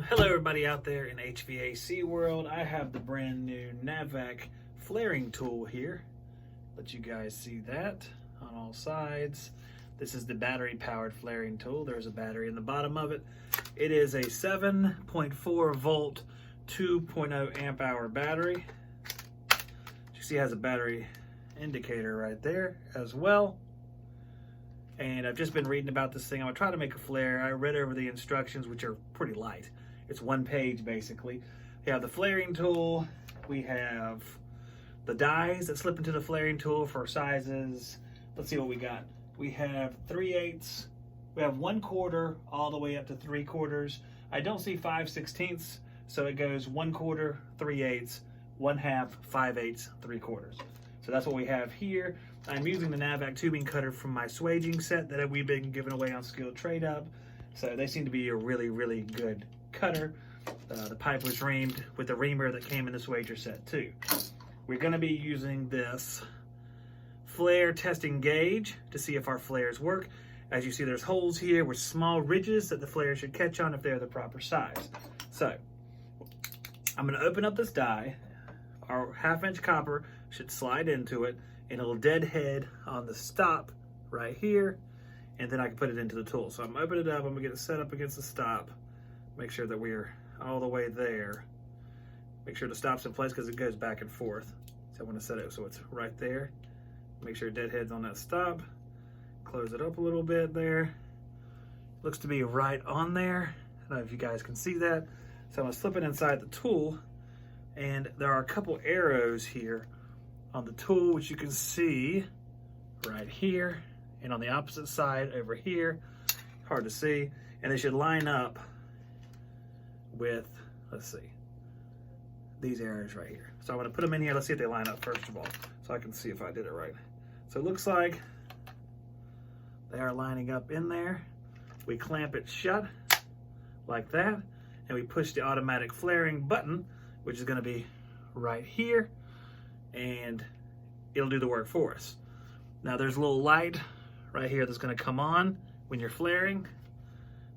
Hello everybody out there in HVAC world. I have the brand new NAVAC flaring tool here. Let you guys see that on all sides. This is the battery powered flaring tool. There's a battery in the bottom of it. It is a 7.4 volt 2.0 amp hour battery. You see it has a battery indicator right there as well. And I've just been reading about this thing. I'm gonna try to make a flare. I read over the instructions, which are pretty light. It's one page basically. We have the flaring tool. We have the dies that slip into the flaring tool for sizes. Let's see what we got. We have 3/8. We have 1/4 all the way up to 3/4. I don't see 5/16, so it goes 1/4, 3/8, 1/2, 5/8, 3/4. So that's what we have here. I'm using the NAVAC tubing cutter from my swaging set that we've been giving away on Skilled Trade Up. So they seem to be a really, really good cutter. The pipe was reamed with the reamer that came in the swager set too. We're going to be using this flare testing gauge to see if our flares work. As you see, there's holes here with small ridges that the flare should catch on if they're the proper size. So I'm going to open up this die. Our 1/2-inch copper should slide into it, and it'll deadhead on the stop right here, and then I can put it into the tool. So I'm gonna open it up, I'm gonna get it set up against the stop, make sure that we're all the way there. Make sure the stop's in place because it goes back and forth. So I want to set it so it's right there. Make sure it deadheads on that stop. Close it up a little bit there. Looks to be right on there. I don't know if you guys can see that. So I'm gonna slip it inside the tool, and there are a couple arrows here on the tool, which you can see right here, and on the opposite side over here, hard to see, and they should line up with, let's see, these arrows right here. So I'm gonna put them in here. Let's see if they line up first of all, so I can see if I did it right. So it looks like they are lining up in there. We clamp it shut like that, and we push the automatic flaring button, which is gonna be right here, and it'll do the work for us. Now there's a little light right here that's going to come on when you're flaring.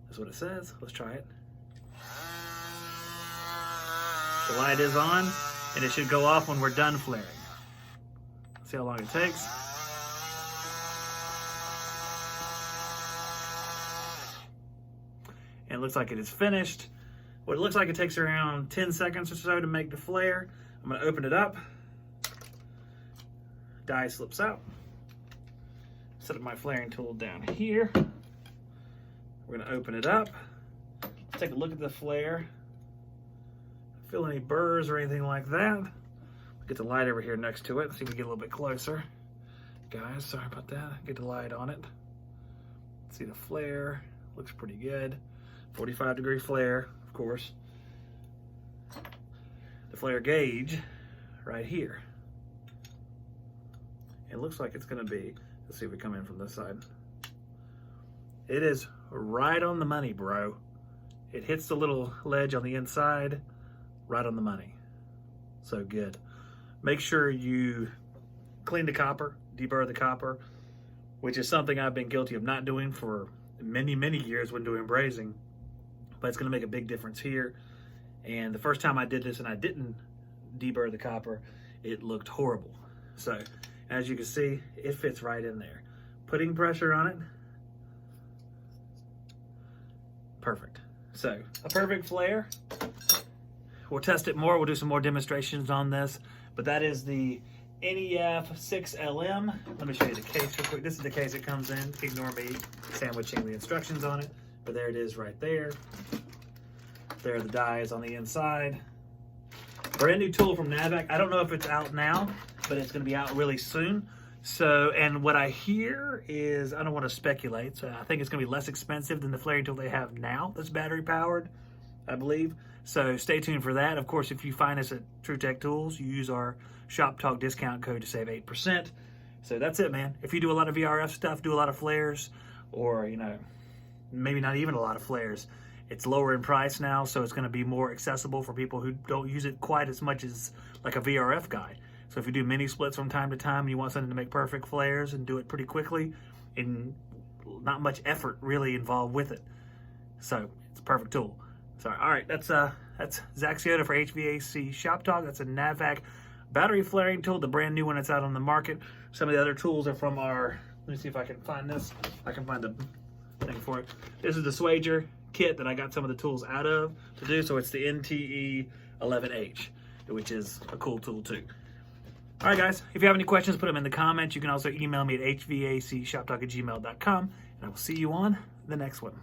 That's what it says. Let's try it. The light is on, and it should go off when we're done flaring. See how long it takes. And it looks like it is finished. Well, it looks like it takes around 10 seconds or so to make the flare. I'm going to open it up. Die slips out. Set up my flaring tool down here. We're going to open it up. Let's take a look at the flare. Feel any burrs or anything like that. Get the light over here next to it. See if we get a little bit closer. Guys, sorry about that. Get the light on it. See the flare. Looks pretty good. 45-degree flare, of course. The flare gauge right here. It looks like it's gonna be, let's see if we come in from this side. It is right on the money, bro. It hits the little ledge on the inside, right on the money. So good. Make sure you clean the copper, deburr the copper, which is something I've been guilty of not doing for many, many years when doing brazing, but it's gonna make a big difference here. And the first time I did this and I didn't deburr the copper, it looked horrible. So as you can see, it fits right in there. Putting pressure on it, perfect. So a perfect flare. We'll test it more. We'll do some more demonstrations on this, but that is the NEF6LM. Let me show you the case real quick. This is the case it comes in. Ignore me sandwiching the instructions on it, but there it is right there. There are the dies on the inside. Brand new tool from NAVAC. I don't know if it's out now, but it's going to be out really soon. So, and what I hear is, I don't want to speculate, so I think it's going to be less expensive than the flaring tool they have now that's battery powered, I believe. So stay tuned for that. Of course, if you find us at True Tech Tools, you use our Shop Talk discount code to save 8%. So that's it, man. If you do a lot of VRF stuff, do a lot of flares, or, you know, maybe not even a lot of flares, it's lower in price now, so it's going to be more accessible for people who don't use it quite as much as like a VRF guy. So if you do mini splits from time to time and you want something to make perfect flares and do it pretty quickly and not much effort really involved with it, so it's a perfect tool. Sorry. All right, that's Zach Scioto for HVAC Shop Talk. That's a NAVAC battery flaring tool, the brand new one that's out on the market. Some of the other tools are from our, let me see if I can find this. I can find the thing for it. This is the Swager kit that I got some of the tools out of to do. So it's the NTE 11H, which is a cool tool too. All right, guys, if you have any questions, put them in the comments. You can also email me at hvacshoptalk@gmail.com, and I will see you on the next one.